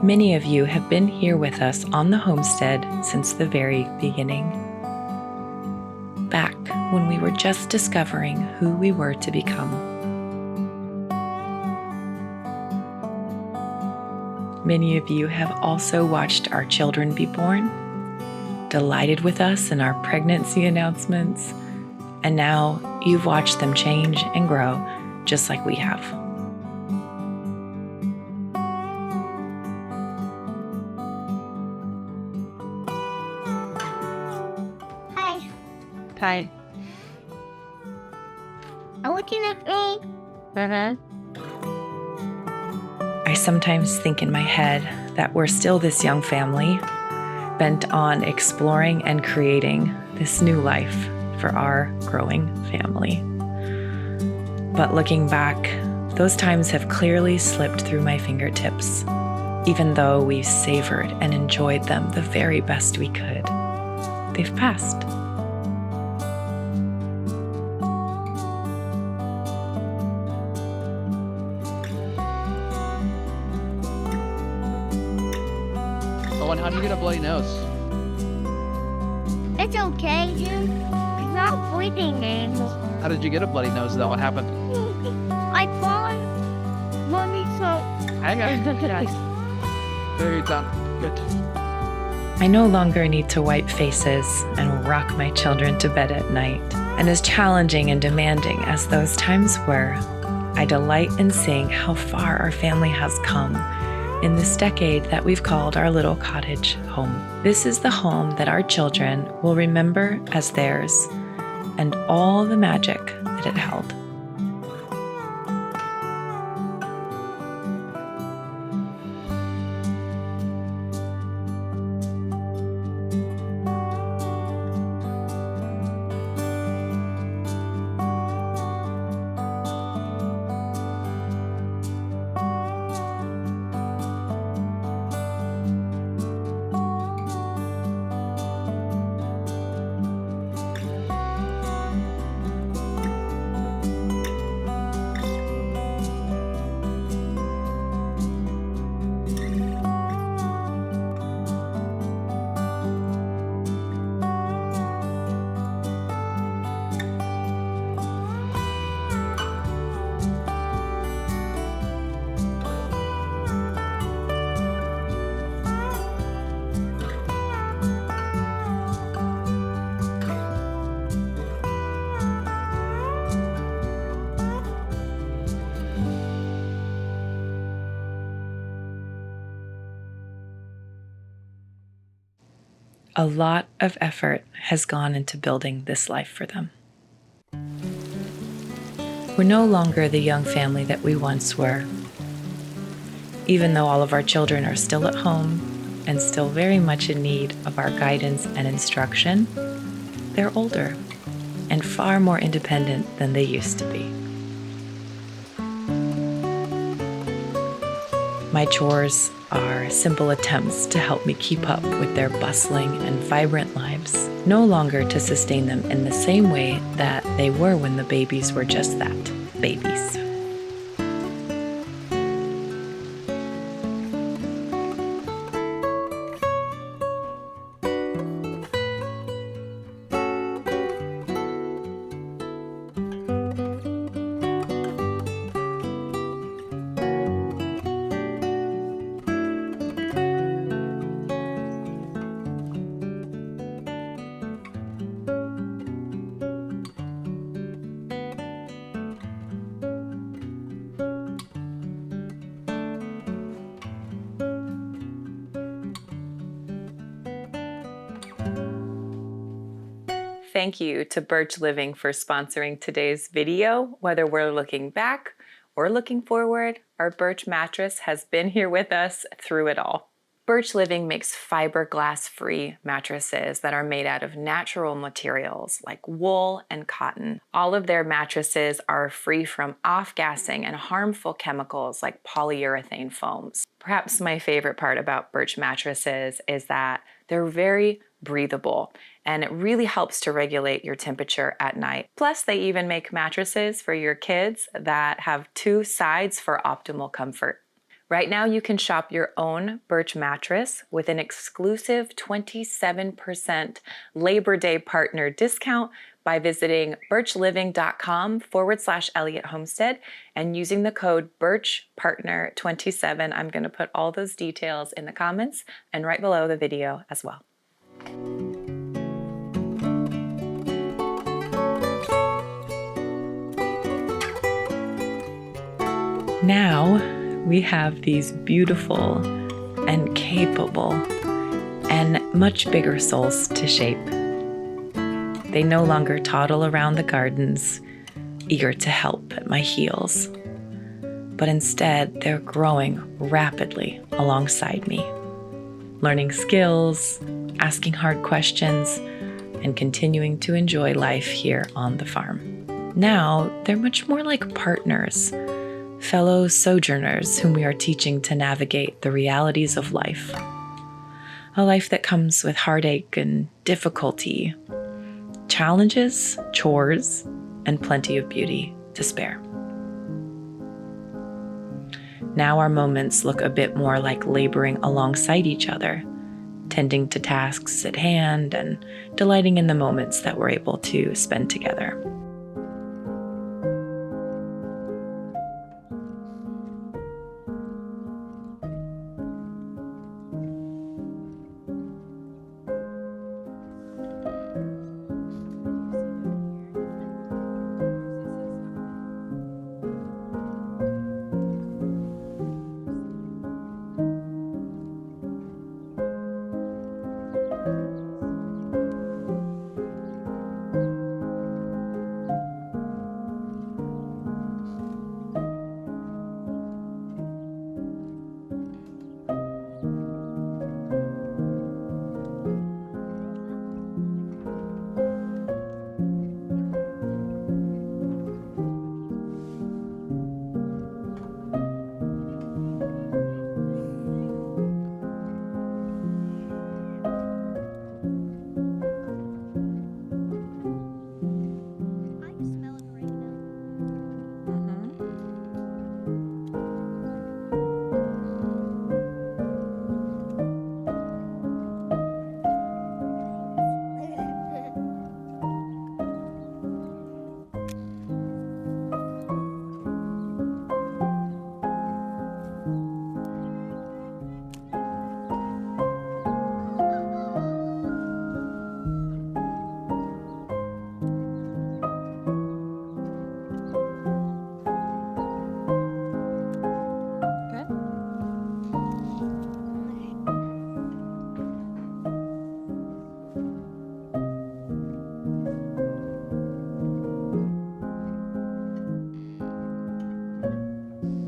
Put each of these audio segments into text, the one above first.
Many of you have been here with us on the homestead since the very beginning. Back when we were just discovering who we were to become. Many of you have also watched our children be born, delighted with us in our pregnancy announcements, and now you've watched them change and grow just like we have. Hi. Are looking at me? I sometimes think in my head that we're still this young family, bent on exploring and creating this new life for our growing family. But looking back, those times have clearly slipped through my fingertips, even though we savored and enjoyed them the very best we could. They've passed. Oh, and how did you get a bloody nose? It's okay, dude. I'm not bleeding anymore. How did you get a bloody nose, though? What happened? I fall. Mommy, so. Hang on. There you go. Good. I no longer need to wipe faces and rock my children to bed at night. And as challenging and demanding as those times were, I delight in seeing how far our family has come in this decade that we've called our little cottage home. This is the home that our children will remember as theirs and all the magic that it held. A lot of effort has gone into building this life for them. We're no longer the young family that we once were. Even though all of our children are still at home and still very much in need of our guidance and instruction, they're older and far more independent than they used to be. My chores are simple attempts to help me keep up with their bustling and vibrant lives, no longer to sustain them in the same way that they were when the babies were just that, babies. Thank you to Birch Living for sponsoring today's video. Whether we're looking back or looking forward, our Birch mattress has been here with us through it all. Birch Living makes fiberglass-free mattresses that are made out of natural materials like wool and cotton. All of their mattresses are free from off-gassing and harmful chemicals like polyurethane foams. Perhaps my favorite part about Birch mattresses is that they're very breathable, and it really helps to regulate your temperature at night. Plus, they even make mattresses for your kids that have two sides for optimal comfort. Right now, you can shop your own Birch mattress with an exclusive 27% Labor Day partner discount by visiting birchliving.com/Elliott Homestead and using the code BirchPartner27. I'm going to put all those details in the comments and right below the video as well. Now we have these beautiful and capable and much bigger souls to shape. They no longer toddle around the gardens, eager to help at my heels, but instead they're growing rapidly alongside me, learning skills, asking hard questions, and continuing to enjoy life here on the farm. Now they're much more like partners, fellow sojourners whom we are teaching to navigate the realities of life. A life that comes with heartache and difficulty, challenges, chores, and plenty of beauty to spare. Now our moments look a bit more like laboring alongside each other, tending to tasks at hand and delighting in the moments that we're able to spend together.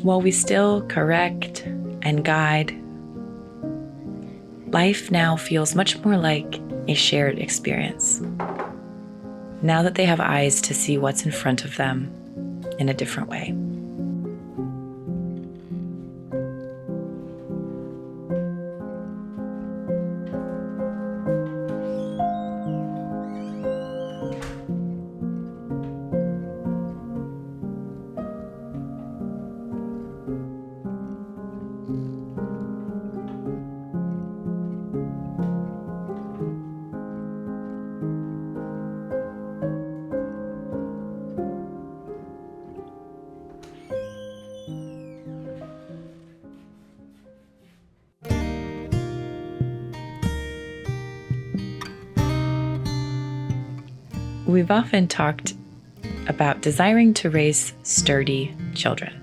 While we still correct and guide, life now feels much more like a shared experience. Now that they have eyes to see what's in front of them in a different way. We've often talked about desiring to raise sturdy children.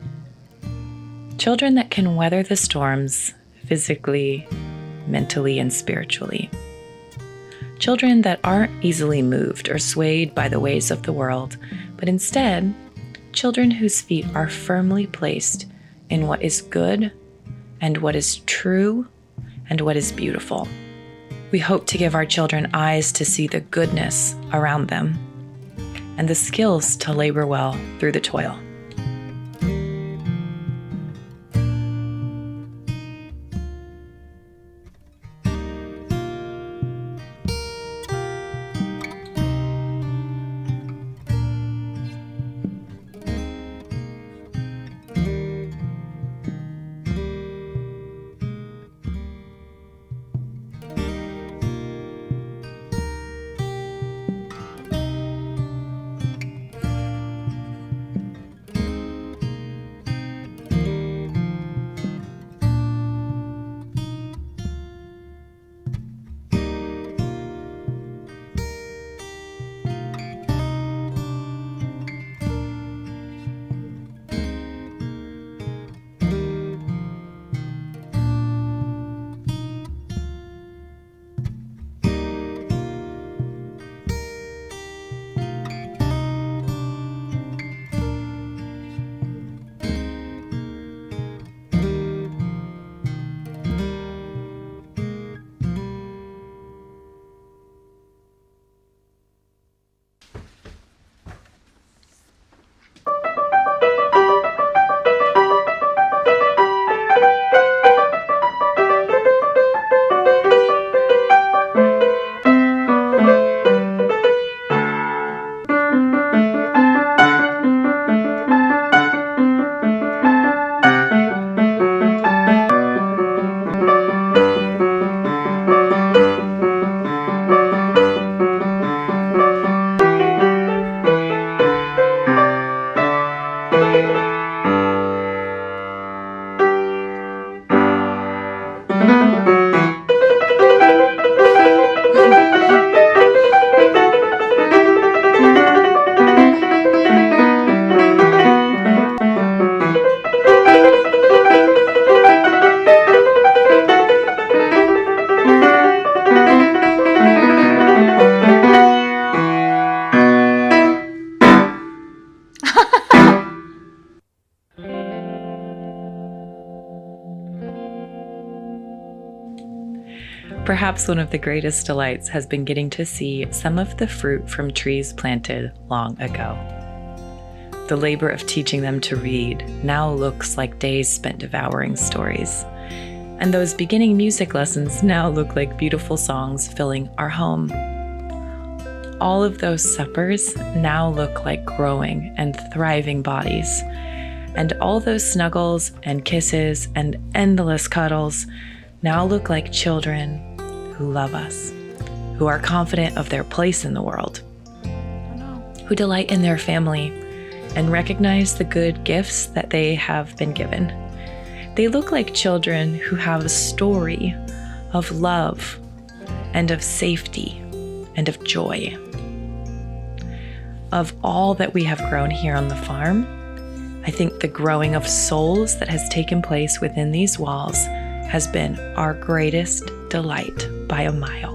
Children that can weather the storms physically, mentally, and spiritually. Children that aren't easily moved or swayed by the ways of the world, but instead, children whose feet are firmly placed in what is good and what is true and what is beautiful. We hope to give our children eyes to see the goodness around them and the skills to labor well through the toil. Perhaps one of the greatest delights has been getting to see some of the fruit from trees planted long ago. The labor of teaching them to read now looks like days spent devouring stories. And those beginning music lessons now look like beautiful songs filling our home. All of those suppers now look like growing and thriving bodies. And all those snuggles and kisses and endless cuddles now look like children who love us, who are confident of their place in the world, who delight in their family and recognize the good gifts that they have been given. They look like children who have a story of love and of safety and of joy. Of all that we have grown here on the farm, I think the growing of souls that has taken place within these walls has been our greatest delight by a mile.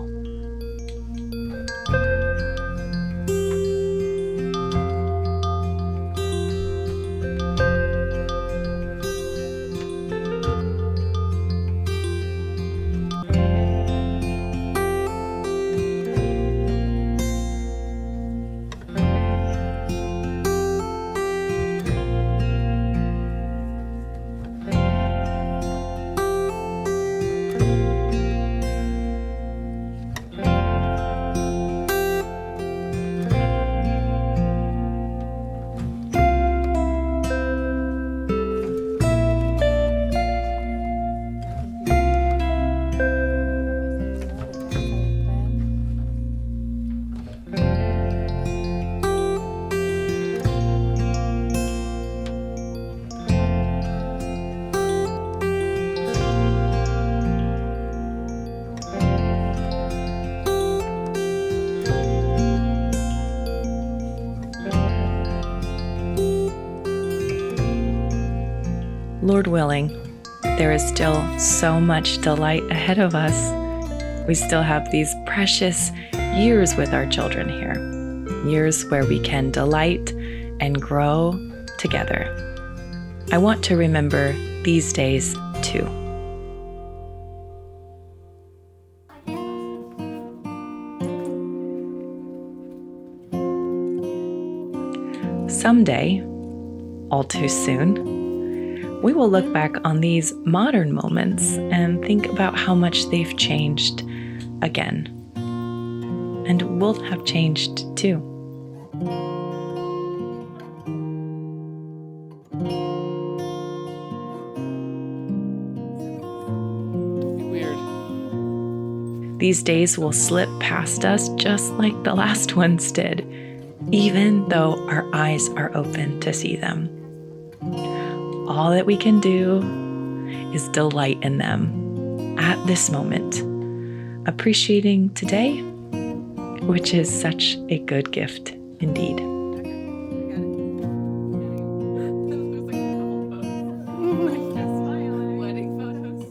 Lord willing, there is still so much delight ahead of us. We still have these precious years with our children here, years where we can delight and grow together. I want to remember these days too. Someday, all too soon, we will look back on these modern moments and think about how much they've changed again. And we'll have changed too. Weird. These days will slip past us just like the last ones did, even though our eyes are open to see them. All that we can do is delight in them at this moment, appreciating today, which is such a good gift indeed. Wedding photos.